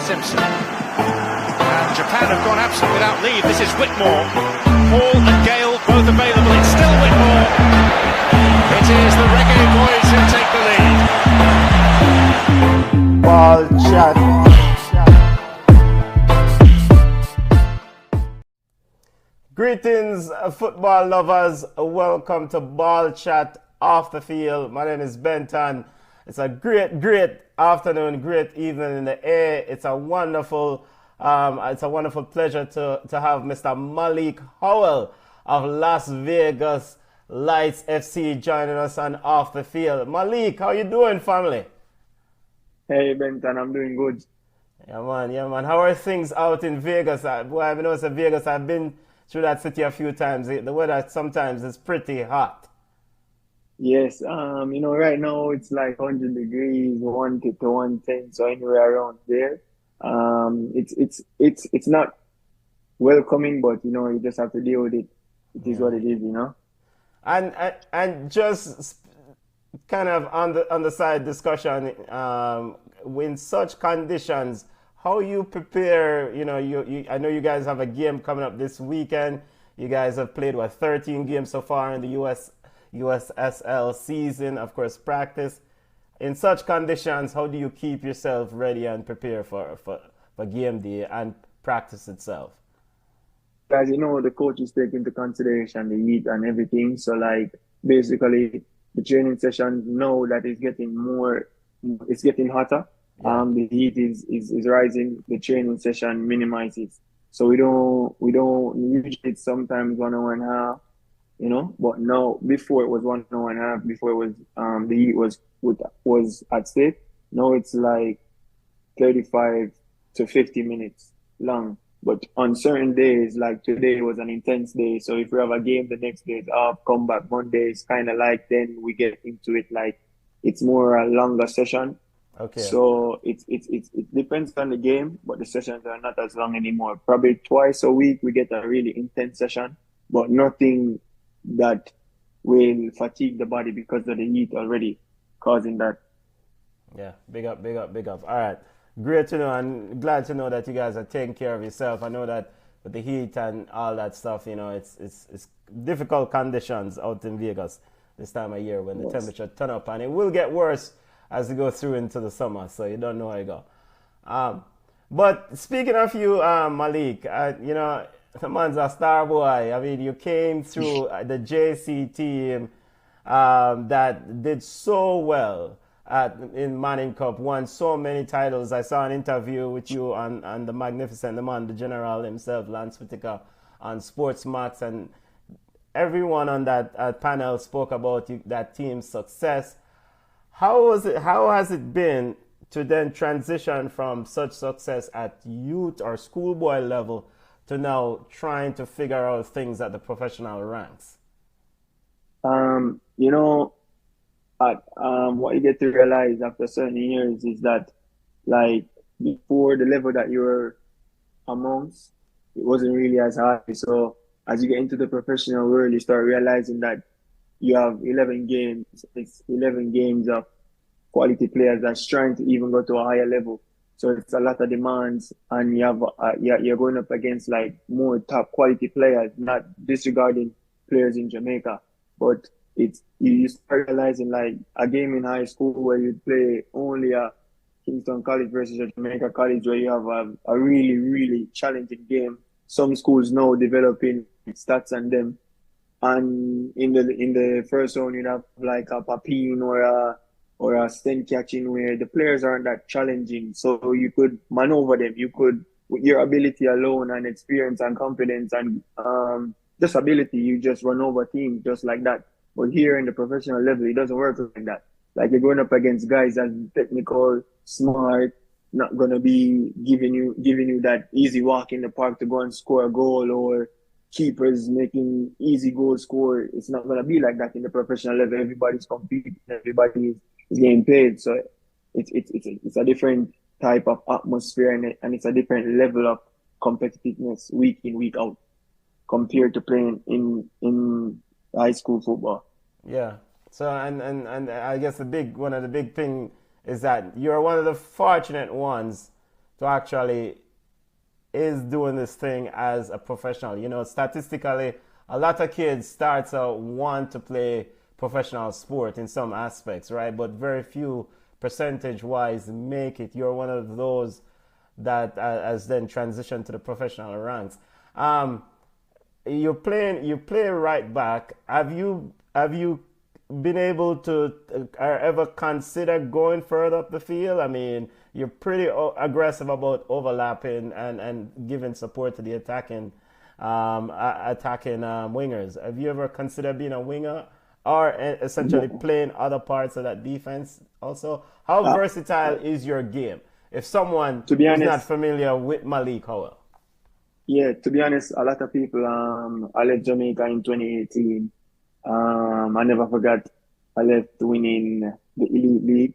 Simpson. And Japan have gone absolutely without lead. This is Whitmore. Hall and Gale both available. It's still Whitmore. It is the Reggae Boys who take the lead. Ball chat. Greetings, football lovers. Welcome to Ball Chat Off the Field. My name is Benton. It's a great afternoon, great evening in the air. It's a wonderful pleasure to have Mr. Maliek Howell of Las Vegas Lights FC joining us on Off the Field. Maliek, how you doing, family? Hey, Benton, I'm doing good. Yeah, man. How are things out in Vegas? Boy, I've noticed in Vegas, I've been through that city a few times. The weather sometimes is pretty hot. Yes, right now it's like 100 degrees, 1 to 110, so anywhere around there. It's not welcoming, but you just have to deal with it. It is what it is. And just kind of on the side discussion, in such conditions, how you prepare? I know you guys have a game coming up this weekend. You guys have played 13 games so far in the USSL season, of course, practice. In such conditions, how do you keep yourself ready and prepare for game day and practice itself? As you know, the coaches take into consideration the heat and everything. So, basically, the training session now that it's getting hotter. Yeah. The heat is rising. The training session minimizes. So we don't usually, it's sometimes 1 hour and a half. But now, before it was 1 hour and a half, before it was the heat was at stake. Now it's like 35 to 50 minutes long. But on certain days, like today was an intense day. So if we have a game, the next day is off, come back Monday, it's kind of like then we get into it like it's more a longer session. Okay. So it depends on the game, but the sessions are not as long anymore. Probably twice a week we get a really intense session, but nothing that will fatigue the body because of the heat already causing that. Yeah, big up. All right, great to know and glad to know that you guys are taking care of yourself. I know that with the heat and all that stuff, it's difficult conditions out in Vegas this time of year when the temperature turn up, and it will get worse as we go through into the summer, so you don't know how you go. But speaking of you, Maliek, the man's a star boy. I mean, you came through the JC team that did so well in Manning Cup, won so many titles. I saw an interview with you on the magnificent man, the general himself, Lance Whitaker, on Sports Max, and everyone on that panel spoke about that team's success. How has it been to then transition from such success at youth or schoolboy level to now trying to figure out things at the professional ranks? What you get to realize after certain years is that, like, before the level that you were amongst, it wasn't really as high. So as you get into the professional world, you start realizing that you have 11 games. It's 11 games of quality players that's trying to even go to a higher level. So it's a lot of demands, and you're going up against like more top quality players, not disregarding players in Jamaica. But you start realizing like a game in high school where you play only a Kingston College versus a Jamaica College, where you have a really, really challenging game. Some schools now developing stats on them, and in the first round you'd have like a Papine or a stent catching where the players aren't that challenging, so you could maneuver them. You could, with your ability alone and experience and confidence and just ability, you just run over teams just like that. But here in the professional level, it doesn't work like that. Like, you're going up against guys that are technical, smart, not gonna be giving you that easy walk in the park to go and score a goal, or keepers making easy goal score. It's not gonna be like that in the professional level. Everybody's competing, everybody is getting paid. So it's a different type of atmosphere, and it's a different level of competitiveness week in, week out compared to playing in high school football. Yeah. So and I guess one of the big thing is that you're one of the fortunate ones to actually is doing this thing as a professional. You know, statistically, a lot of kids starts out want to play professional sport in some aspects, right? But very few percentage wise make it. You're one of those that has then transitioned to the professional ranks. You play right back. Have you been able to ever consider going further up the field? I mean, you're pretty aggressive about overlapping and giving support to the attacking wingers. Have you ever considered being a winger or essentially playing other parts of that defense also? How versatile is your game? If someone To be is not honest, familiar with Maliek Howell. yeah, to be honest, a lot of people, I left Jamaica in 2018. I never forgot I left winning the Elite League,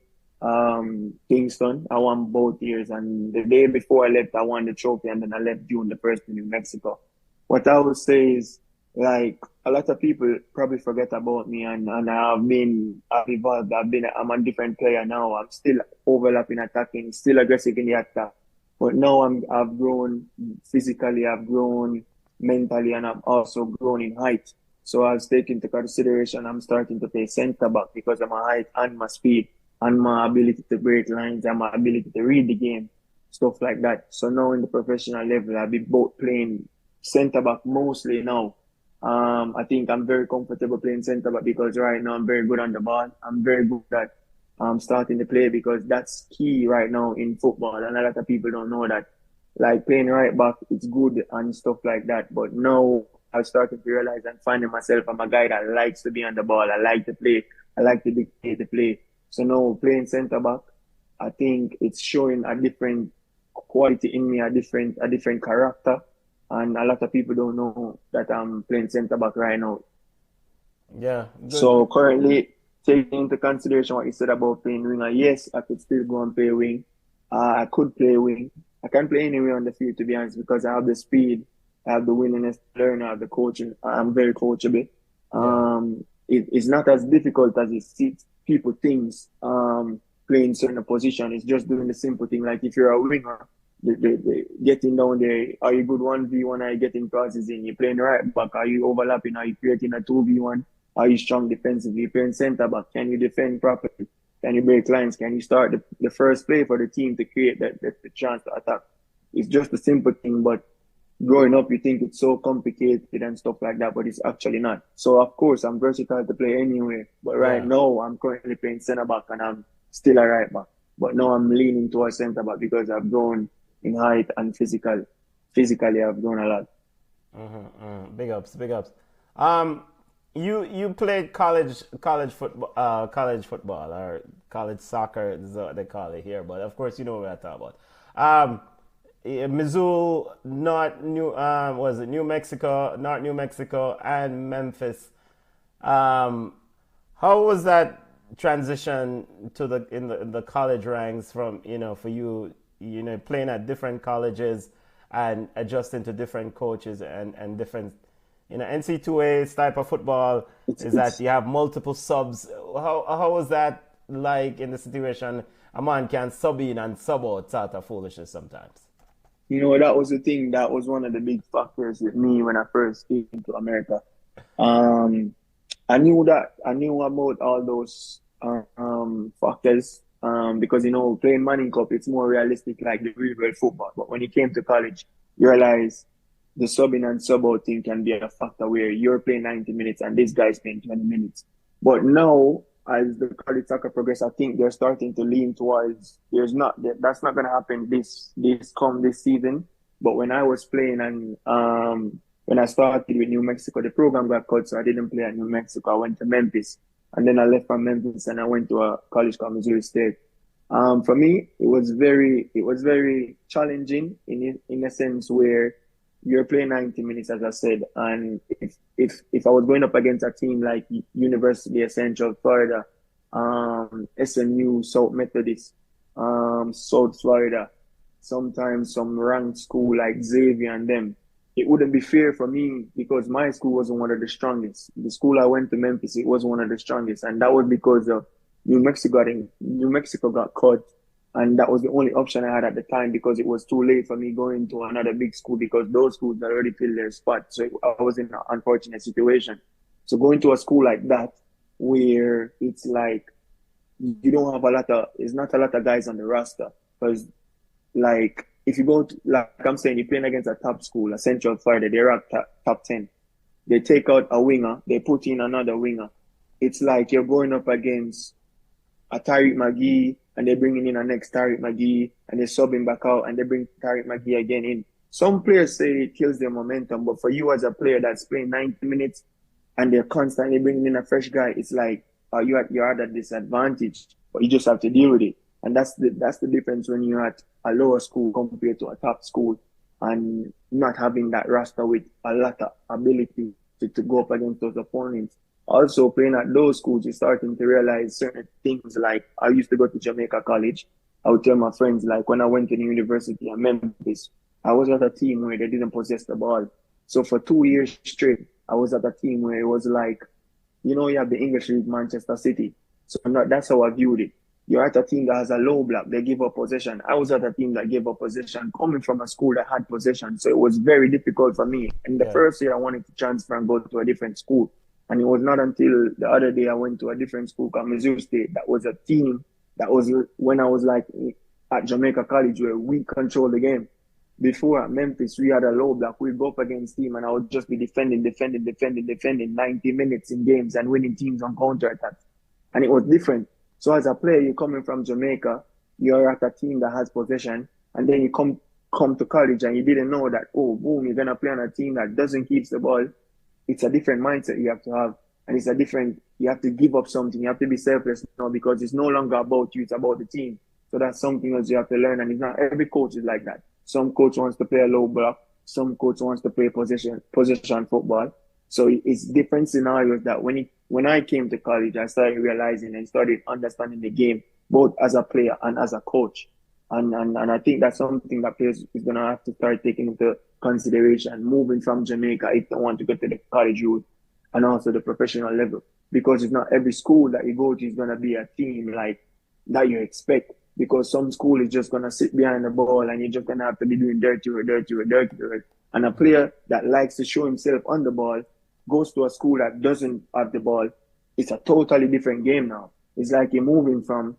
Kingston. I won both years, and the day before I left, I won the trophy, and then I left June the first in New Mexico. What I would say is, like, a lot of people probably forget about me, and I've evolved. I'm a different player now. I'm still overlapping attacking, still aggressive in the attack. But now I've grown physically, I've grown mentally, and I've also grown in height. So I've taken into consideration I'm starting to play centre back because of my height and my speed and my ability to break lines and my ability to read the game, stuff like that. So now in the professional level, I'll be both playing centre back mostly now. I think I'm very comfortable playing centre back because right now I'm very good on the ball. I'm very good at starting to play because that's key right now in football. And a lot of people don't know that. Like playing right back, it's good and stuff like that. But now I've started to realize and finding myself, I'm a guy that likes to be on the ball. I like to play. I like to dictate the play. So now playing centre back, I think it's showing a different quality in me, a different character. And a lot of people don't know that I'm playing centre back right now. Yeah, good. So currently, taking into consideration what you said about playing winger, yes, I could still go and play wing. I could play wing. I can play anywhere on the field, to be honest, because I have the speed, I have the willingness to learn, I have the coaching. I'm very coachable. Yeah. It's not as difficult as people think playing certain position. It's just doing the simple thing. Like if you're a winger, the getting down there, are you good 1v1? Are you getting crosses in? You're playing right back, are you overlapping? Are you creating a 2v1? Are you strong defensively? You're playing centre back. Can you defend properly? Can you break lines? Can you start the first play for the team to create the chance to attack? It's just a simple thing, but growing up, you think it's so complicated and stuff like that, but it's actually not. So, of course, I'm versatile to play anywhere. But right Yeah. now, I'm currently playing centre back and I'm still a right back. But now I'm leaning towards centre back because I've grown in height and physically, I've grown a lot. Big ups, big ups. You played college football or college soccer is what they call it here, but of course you know what I talk about. Missoula, was it New Mexico, North New Mexico, and Memphis. How was that transition to the college ranks from for you playing at different colleges and adjusting to different coaches and different NC2A type of football is that you have multiple subs. How was that like in the situation? A man can sub in and sub out sort of foolishness sometimes. That was the thing. That was one of the big factors with me when I first came to America. I knew about all those factors because playing Manning Cup, it's more realistic like the real world football. But when you came to college, you realize the subbing and sub out thing can be a factor where you're playing 90 minutes and this guy's playing 20 minutes. But now, as the college soccer progress, I think they're starting to lean towards that's not going to happen this season. But when I was playing and when I started with New Mexico, the program got cut, so I didn't play at New Mexico. I went to Memphis, and then I left from Memphis and I went to a college called Missouri State. For me, it was very challenging in a sense where you're playing 90 minutes, as I said, and if I was going up against a team like University of Central Florida, SMU, South Methodist, South Florida, sometimes some ranked school like Xavier and them, it wouldn't be fair for me because my school wasn't one of the strongest. The school I went to, Memphis, it wasn't one of the strongest, and that was because of New Mexico got cut, And that was the only option I had at the time because it was too late for me going to another big school because those schools had already filled their spot. So I was in an unfortunate situation. So going to a school like that, where it's like you don't have it's not a lot of guys on the roster. Because, like, if you go to, like I'm saying, you're playing against a top school, a Central Florida, they're at top 10. They take out a winger, they put in another winger. It's like you're going up against a Tariq McGee and they're bringing in a next Tariq McGee and they're subbing back out and they bring Tariq McGee again in. Some players say it kills their momentum, but for you as a player that's playing 90 minutes and they're constantly bringing in a fresh guy, it's like you're at a disadvantage, but you just have to deal with it. And that's the difference when you're at a lower school compared to a top school and not having that roster with a lot of ability to go up against those opponents. Also, playing at those schools, you're starting to realize certain things. Like, I used to go to Jamaica College. I would tell my friends, like, when I went to the university in Memphis, I was at a team where they didn't possess the ball. So for 2 years straight, I was at a team where it was like, you have the English League, Manchester City. So that's how I viewed it. You're at a team that has a low block, they give up possession. I was at a team that gave up possession, coming from a school that had possession. So it was very difficult for me. And the first year I wanted to transfer and go to a different school. And it was not until the other day I went to a different school called Missouri State. That was a team that was when I was like at Jamaica College where we controlled the game. Before at Memphis, we had a low block. We'd go up against team and I would just be defending 90 minutes in games and winning teams on counterattacks. And it was different. So as a player, you're coming from Jamaica, you're at a team that has possession, and then you come to college and you didn't know that, oh, boom, you're going to play on a team that doesn't keep the ball. It's a different mindset you have to have. And you have to give up something. You have to be selfless now because it's no longer about you, it's about the team. So that's something else you have to learn. And it's not every coach is like that. Some coach wants to play a low block. Some coach wants to play possession football. So it's different scenarios that when I came to college, I started realizing and started understanding the game, both as a player and as a coach. And I think that's something that players is going to have to start taking into consideration, moving from Jamaica if they want to go to the college route and also the professional level. Because it's not every school that you go to is going to be a team like that you expect. Because some school is just going to sit behind the ball and you're just going to have to be doing dirty work. And a player that likes to show himself on the ball goes to a school that doesn't have the ball. It's a totally different game now. It's like you're moving from,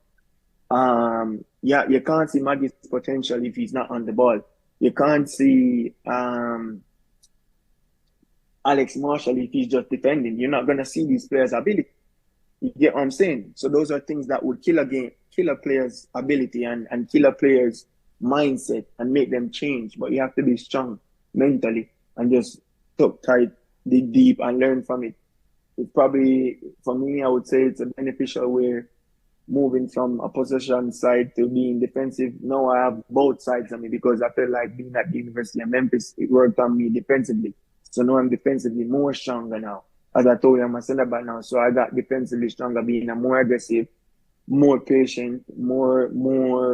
you can't see Maggie's potential if he's not on the ball. You can't see Alex Marshall if he's just defending. You're not going to see these players' ability. You get what I'm saying? So those are things that would kill a player's ability and kill a player's mindset and make them change. But you have to be strong mentally and just talk tight, dig deep and learn from it. It probably, for me, I would say it's a beneficial way moving from a possession side to being defensive. Now I have both sides of me because I feel like being at the University of Memphis, it worked on me defensively. So now I'm defensively more stronger now. As I told you, I'm a center back now, so I got defensively stronger, being a more aggressive, more patient, more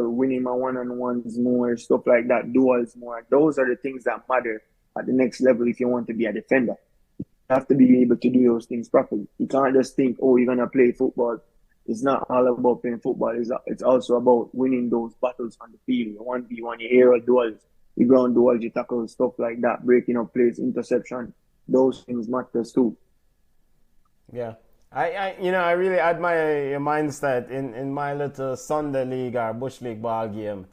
winning my one-on-ones, more stuff like that, duels more. Those are the things that matter at the next level if you want to be a defender. You have to be able to do those things properly. You can't just think, oh, you're going to play football. It's not all about playing football. It's also about winning those battles on the field. You 1v1, your aerial duels, your ground duels, your tackles, stuff like that, breaking up plays, interception. Those things matter too. Yeah. I really admire your mindset in my little Sunday league or bush league ball game.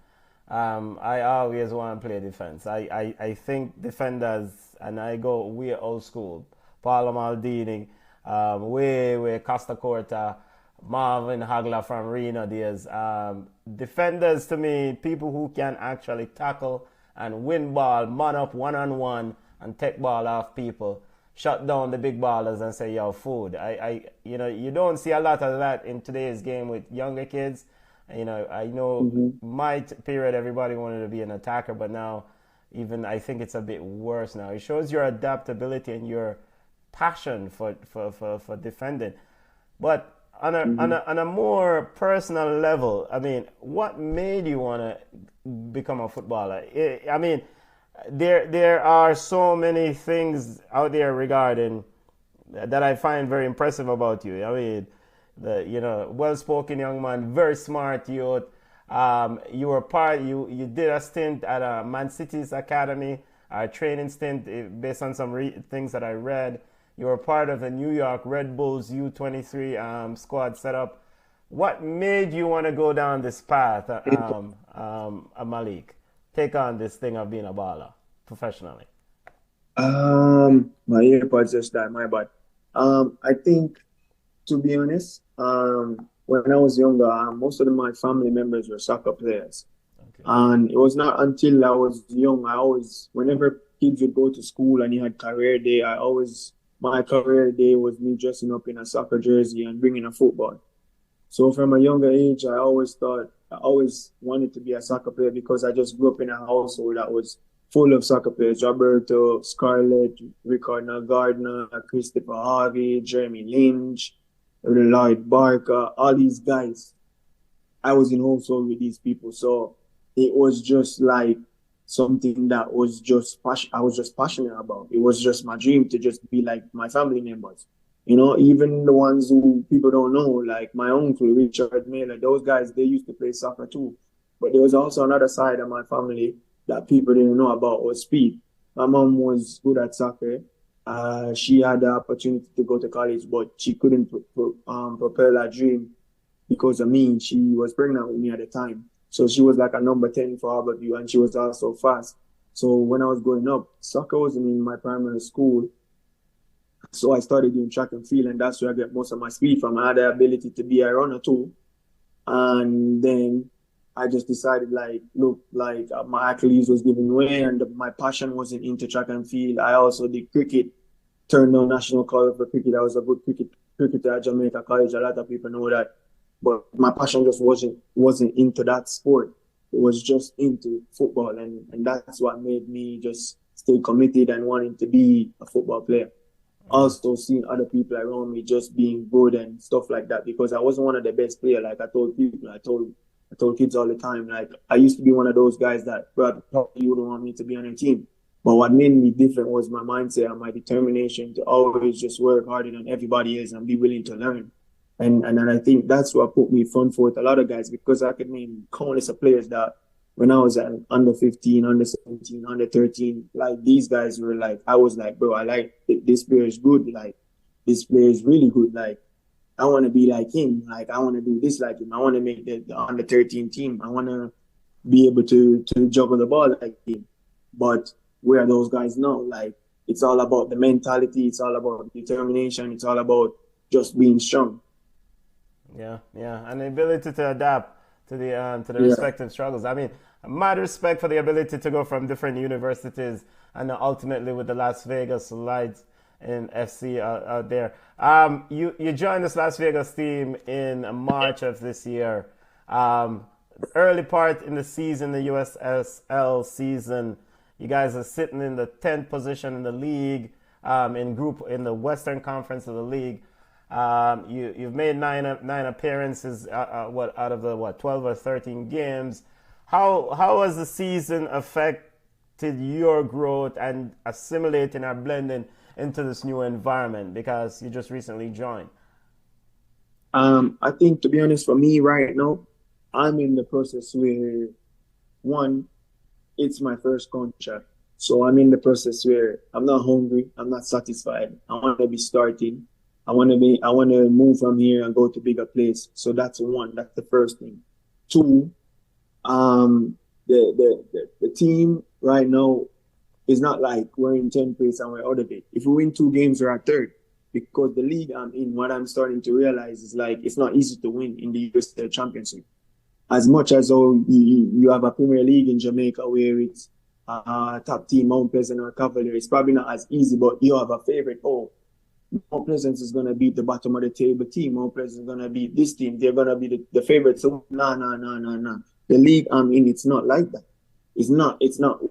I always want to play defense. I think defenders, and I go way old school. Paulo Maldini, way Costa Corta, Marvin Hagler from Reno days. Defenders to me, people who can actually tackle and win ball, man up one-on-one and take ball off people. Shut down the big ballers and say, yo, food. You don't see a lot of that in today's game with younger kids. I know my period, everybody wanted to be an attacker, but now even I think it's a bit worse now. It shows your adaptability and your passion for defending. But on a more personal level, I mean, what made you want to become a footballer? I mean, there are so many things out there regarding that I find very impressive about you. I mean, well-spoken young man, very smart youth, You were part. You did a stint at Man City's academy, a training stint based on some things that I read. You were part of the New York Red Bulls U23 squad setup. What made you want to go down this path, Maliek? Take on this thing of being a baller professionally. My earpods just died, my bad. I think, to be honest, when I was younger, most of my family members were soccer players. Okay. And it was not until I was young, whenever kids would go to school and you had career day, my career day was me dressing up in a soccer jersey and bringing a football. So from a younger age, I always wanted to be a soccer player because I just grew up in a household that was full of soccer players. Roberto, Scarlett, Ricardo Gardner, Christopher Harvey, Jeremy Lynch, Lloyd Barker, all these guys. I was in household with these people. So it was just like something that was I was just passionate about. It was just my dream to just be like my family members. Even the ones who people don't know, like my uncle, Richard Miller, those guys, they used to play soccer too. But there was also another side of my family that people didn't know about was speed. My mom was good at soccer. She had the opportunity to go to college, but she couldn't propel her dream because of me. She was pregnant with me at the time. So she was like a number 10 for Harborview, and she was also fast. So when I was growing up, soccer wasn't in my primary school. So I started doing track and field, and that's where I get most of my speed from. I had the ability to be a runner too. And then I just decided, my Achilles was giving way and my passion wasn't into track and field. I also did cricket, turned down national call for cricket. I was a good cricketer at Jamaica College. A lot of people know that. But my passion just wasn't into that sport. It was just into football. And that's what made me just stay committed and wanting to be a football player. Also seeing other people around me just being good and stuff like that, because I wasn't one of the best players. Like I told people, I told kids all the time, like I used to be one of those guys that probably you wouldn't want me to be on a team. But what made me different was my mindset and my determination to always just work harder than everybody else and be willing to learn. And I think that's what put me front for with a lot of guys, because I could name countless of players that when I was at under 15, under 17, under 13, like these guys were like, I was like, bro, I like this player is good. Like this player is really good. Like I want to be like him. Like I want to do this like him. I want to make the under 13 team. I want to be able to juggle the ball like him. But where are those guys now? Like it's all about the mentality. It's all about determination. It's all about just being strong. Yeah, and the ability to adapt to the respective struggles. I mean, mad respect for the ability to go from different universities and ultimately with the Las Vegas Lights in FC out there. You joined this Las Vegas team in March of this year. Early part in the season, the USSL season, you guys are sitting in the 10th position in the league, in the Western Conference of the league. You've made nine appearances out of the 12 or 13 games. How has the season affected your growth and assimilating or blending into this new environment, because you just recently joined? I think, to be honest, for me right now, I'm in the process where, one, it's my first contract. So I'm in the process where I'm not hungry, I'm not satisfied. I want to be starting. I want to move from here and go to bigger place. So that's one. That's the first thing. Two, the team right now is not like we're in 10th place and we're out of it. If we win 2 games, we're at third. Because the league I'm in, what I'm starting to realize is like it's not easy to win in the USL Championship. As much as you have a Premier League in Jamaica where it's top team, Mount Pleasant or Cavalier, it's probably not as easy, but you have a favorite. Oh, Mount Pleasant is going to beat the bottom of the table team. Mount Pleasant is going to beat this team. They're going to be the favorite. So, no. The league I'm in, it's not like that. It's not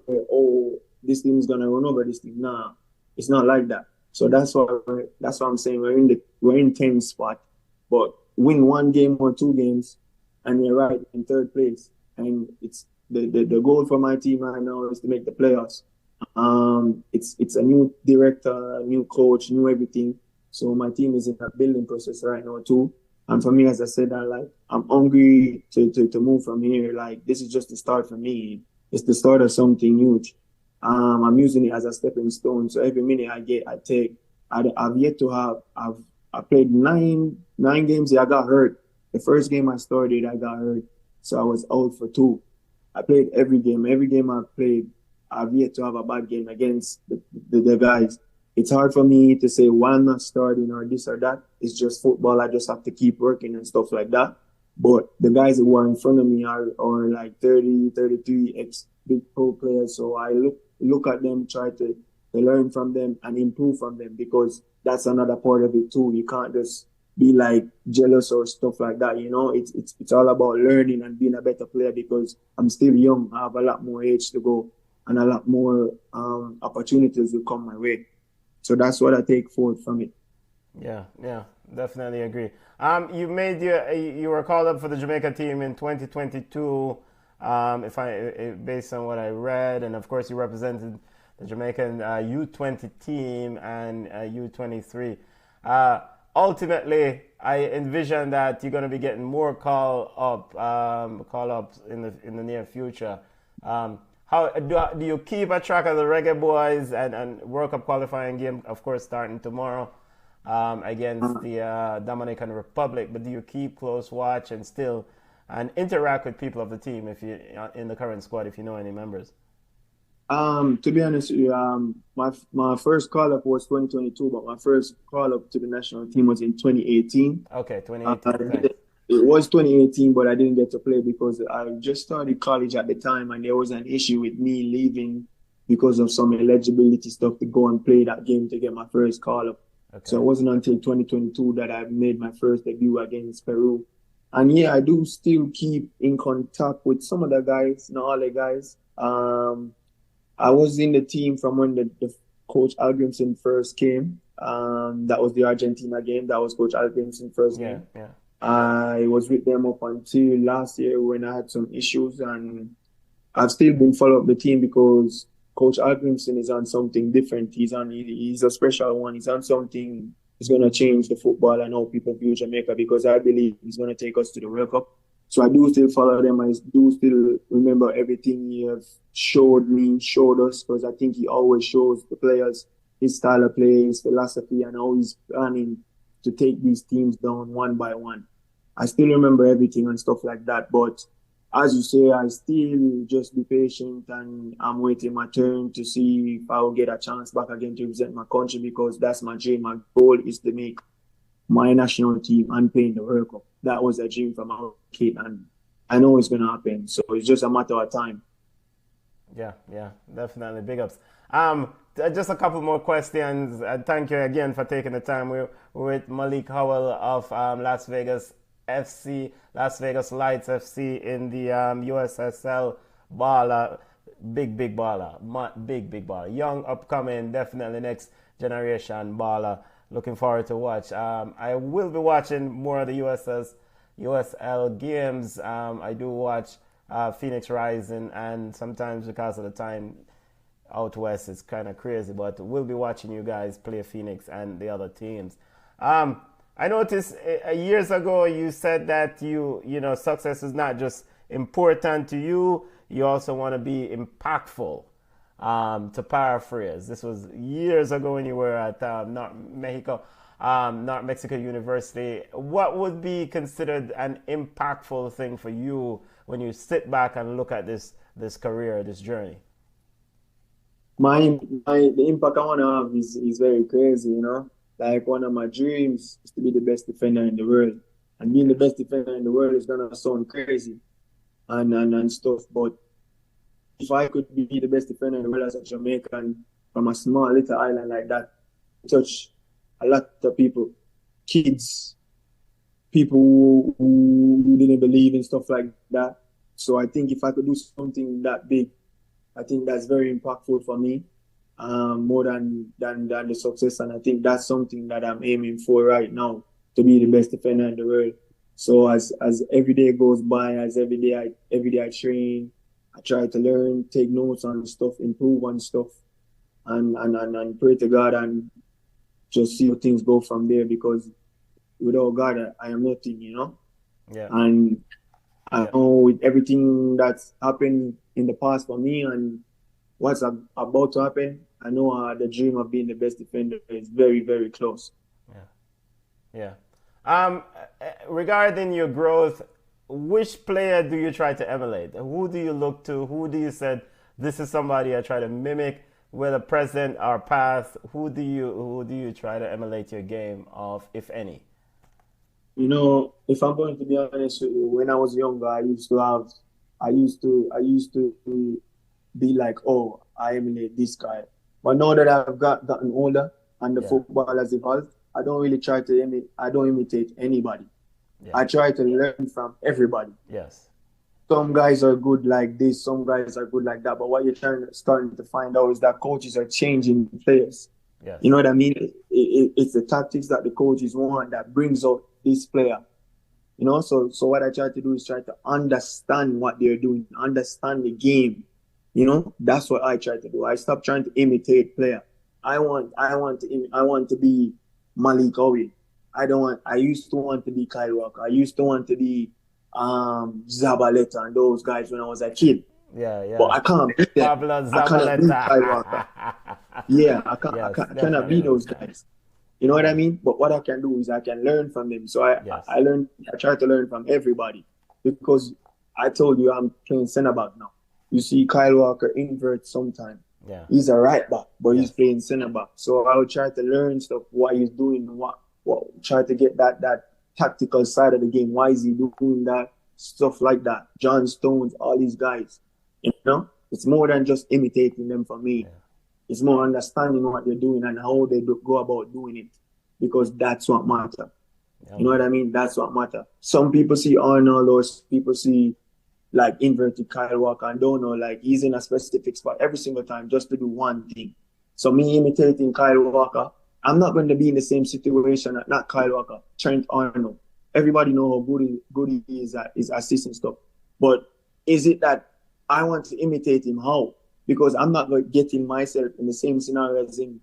where, oh, this team is going to run over this team. Nah, it's not like that. So that's why I'm saying we're in 10th spot, but win 1 game or 2 games, and you're right in 3rd place. And it's the goal for my team right now is to make the playoffs. It's a new director, a new coach, new everything. So my team is in a building process right now too. And for me, as I said, I'm hungry to move from here. Like this is just the start for me. It's the start of something huge. I'm using it as a stepping stone. So every minute I get, I take. I've yet to have. I played nine games. Yeah, I got hurt. The first game I started, I got hurt, so I was out for two. I played every game. Every game I've played, I've yet to have a bad game against the guys. It's hard for me to say why I'm not starting or this or that. It's just football. I just have to keep working and stuff like that. But the guys who are in front of me are like 30, 33 ex big pro players. So I look at them, try to learn from them and improve from them because that's another part of it too. You can't just be like jealous or stuff like that. You know, it's all about learning and being a better player because I'm still young. I have a lot more age to go and a lot more opportunities will come my way. So that's what I take forward from it. Yeah, yeah, definitely agree. You were called up for the Jamaica team in 2022. Based on what I read, and of course you represented the Jamaican U20 team and U23. Ultimately, I envision that you're going to be getting more call ups in the near future. How do you keep a track of the Reggae Boys and World Cup qualifying game, of course, starting tomorrow against the Dominican Republic? But do you keep close watch and interact with people of the team if you in the current squad if you know any members? To be honest with you, my first call up was 2022, but my first call up to the national team was in 2018. Okay, 2018. Okay. It was 2018, but I didn't get to play because I just started college at the time, and there was an issue with me leaving because of some eligibility stuff to go and play that game to get my first call up. Okay. So it wasn't until 2022 that I made my first debut against Peru. And yeah, I do still keep in contact with some of the guys, not all the guys. I was in the team from when the coach Algrimson first came. That was the Argentina game. That was Coach Algrimson first game. Yeah. I was with them up until last year when I had some issues, and I've still been following up the team because Coach Algrimson is on something different. He's a special one. He's on something. He's gonna change the football and how people view Jamaica because I believe he's gonna take us to the World Cup. So I do still follow them. I do still remember everything he have showed us, because I think he always shows the players his style of play, his philosophy, and how he's planning to take these teams down one by one. I still remember everything and stuff like that. But as you say, I still just be patient and I'm waiting my turn to see if I will get a chance back again to represent my country because that's my dream. My goal is to make my national team and play in the World Cup. That was a dream from our kid, and I know it's going to happen. So it's just a matter of time. Yeah, definitely. Big ups. Just a couple more questions. Thank you again for taking the time. We're with Maliek Howell of Las Vegas FC, Las Vegas Lights FC in the USSL baller. Big baller. Big baller. Young, upcoming, definitely next generation baller. Looking forward to watch. I will be watching more of the USL games. I do watch Phoenix Rising, and sometimes because of the time out west, it's kind of crazy. But we'll be watching you guys play Phoenix and the other teams. I noticed years ago you said that you know success is not just important to you. You also want to be impactful. To paraphrase, this was years ago when you were at North Mexico University. What would be considered an impactful thing for you when you sit back and look at this career, this journey? The impact I want to have is very crazy, you know. Like one of my dreams is to be the best defender in the world, and being the best defender in the world is gonna sound crazy and stuff, but if I could be the best defender in the world as a Jamaican from a small little island like that, touch a lot of people, kids, people who didn't believe in stuff like that. So I think if I could do something that big, I think that's very impactful for me, more than the success. And I think that's something that I'm aiming for right now, to be the best defender in the world. So as every day goes by, as every day I train, I try to learn, take notes on stuff, improve on stuff, and pray to God and just see how things go from there. Because without God, I am nothing, Yeah. And I Yeah. know with everything that's happened in the past for me and what's about to happen, I know the dream of being the best defender is very, very close. Yeah. Yeah. Regarding your growth, which player do you try to emulate? Who do you look to? Who do you said this is somebody I try to mimic, whether present or past? Who do you try to emulate your game of, if any? If I'm going to be honest with you, when I was younger, I used to be like, oh, I emulate this guy. But now that I've gotten older and the Yeah. football has evolved, I don't really try to I don't imitate anybody. Yeah. I try to learn from everybody. Yes. Some guys are good like this, some guys are good like that. But what you're starting to find out is that coaches are changing players. You know Yes. what I mean? It's the tactics that the coaches want that brings out this player. So what I try to do is try to understand what they're doing, understand the game. That's what I try to do. I stop trying to imitate player. I want to be Maliek Howell. I used to want to be Kyle Walker. I used to want to be Zabaleta and those guys when I was a kid. Yeah. But Yeah. I can't beat them. Pablo I cannot beat Kyle Walker. Zabaleta. Yeah, Yes, I cannot beat definitely. those guys. You know what I mean? But what I can do is I can learn from them. So Yes. I try to learn from everybody because I told you I'm playing center back now. You see Kyle Walker invert sometime. Yeah. He's a right back, but he's Yes. playing center back. So I would try to learn stuff, what he's doing, what try to get that tactical side of the game. Why is he doing that? Stuff like that. John Stones, all these guys. It's more than just imitating them for me. Yeah. It's more understanding what they're doing and how they go about doing it, because that's what matters. Yeah. You know what I mean? That's what matters. Some people see Arnold or people see like inverted Kyle Walker and don't know like he's in a specific spot every single time just to do one thing. So me imitating Kyle Walker, I'm not going to be in the same situation. Not Kyle Walker, Trent Arnold. Everybody know how good he is at his assistant stuff. But is it that I want to imitate him? How? Because I'm not getting myself in the same scenario as in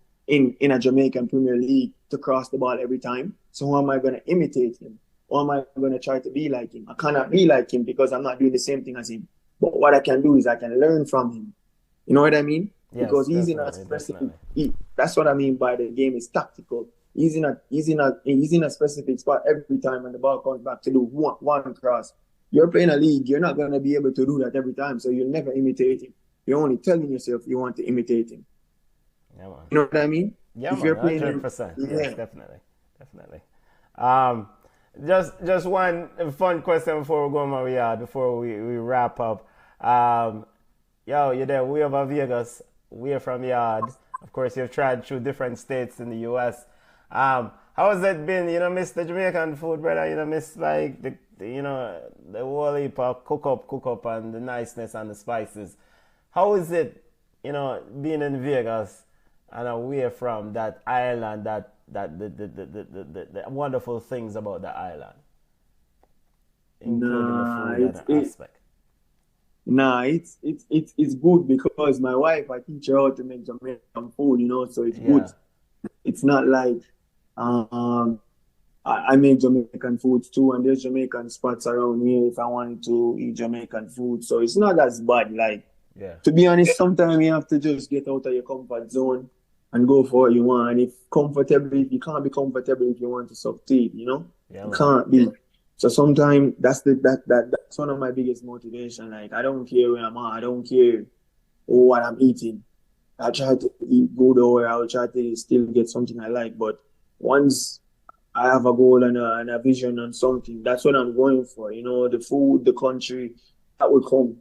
a Jamaican Premier League to cross the ball every time. So how am I going to imitate him? Or am I going to try to be like him? I cannot be like him because I'm not doing the same thing as him. But what I can do is I can learn from him. You know what I mean? Yes, Because he's in a definitely, specific. definitely. That's what I mean by the game is tactical. He's in a specific spot every time, and the ball comes back to do one cross. You're playing a league. You're not going to be able to do that every time, so you'll never imitate him. You're only telling yourself you want to imitate him. Yeah, man. You know what I mean? Yeah, If man. you're playing, 100%. yeah. Yes, definitely, definitely. Just one fun question before we go, Maria, before we wrap up. You're there. We over Vegas. We're from Yard. Of course, you've tried through different states in the U.S. How has it been? Miss the Jamaican food, brother. Miss like the whole heap of cook up, and the niceness and the spices. How is it, being in Vegas and away from that island, that the wonderful things about the island, including the food and the aspect? It's good because my wife, I teach her how to make Jamaican food, so it's Yeah. good. It's not like I make Jamaican foods too, and there's Jamaican spots around here if I wanted to eat Jamaican food. So it's not as bad. Like, Yeah. to be honest, sometimes you have to just get out of your comfort zone and go for what you want. And if you can't be comfortable if you want to succeed, Yeah, you man. can't be. So sometimes that's one of my biggest motivation. Like, I don't care where I'm at. I don't care what I'm eating. I try to eat good, or I'll try to still get something I like. But once I have a goal and a vision on something, that's what I'm going for. The food, the country, that will come.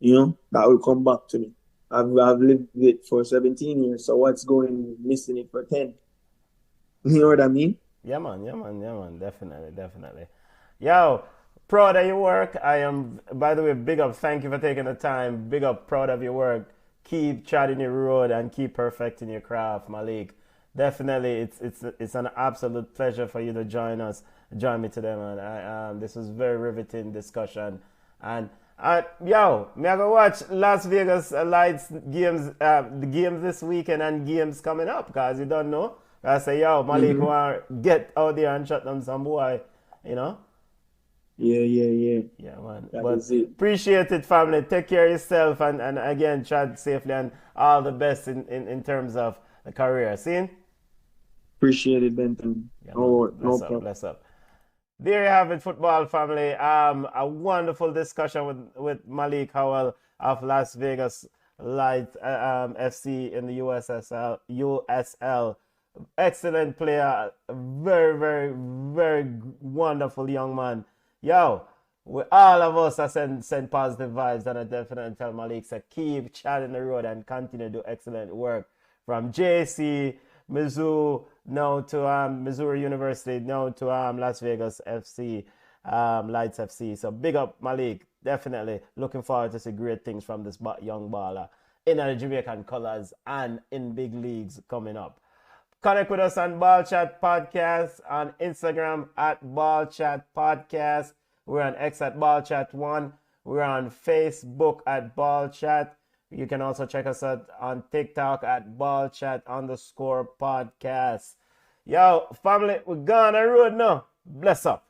That will come back to me. I've lived it for 17 years, so what's going missing it for 10? You know what I mean? Yeah, man. Definitely, definitely. Yo, proud of your work. I am, by the way, big up. Thank you for taking the time. Big up, proud of your work. Keep charting your road and keep perfecting your craft, Maliek. Definitely, it's an absolute pleasure for you to join me today, man. This was very riveting discussion, and me I go watch Las Vegas Lights games, the games this weekend and games coming up, because you don't know I say, yo, Maliek want to get out there and shut them some boy, you know? Yeah. Yeah, man. That But is it. appreciate it, family. Take care of yourself and again, tread safely and all the best in terms of the career. See? Appreciate it, Benton. Yeah, man. No Bless up, problem. bless up. There you have it, football family. A wonderful discussion with Maliek Howell of Las Vegas Light FC in the USL. Excellent player, very wonderful young man. Yo, all of us are send positive vibes, and I definitely tell Maliek to keep chatting the road and continue to do excellent work from JC, Mizzou, now to Missouri University, now to Las Vegas FC, Lights FC. So big up Maliek. Definitely looking forward to see great things from this young baller in the Jamaican colors and in big leagues coming up. Connect with us on Ball Chat Podcast, on Instagram at Ball Chat Podcast. We're on X at Ball Chat 1. We're on Facebook at Ball Chat. You can also check us out on TikTok at ballchat_podcast. Yo, family, we're gone on the road now. Bless up.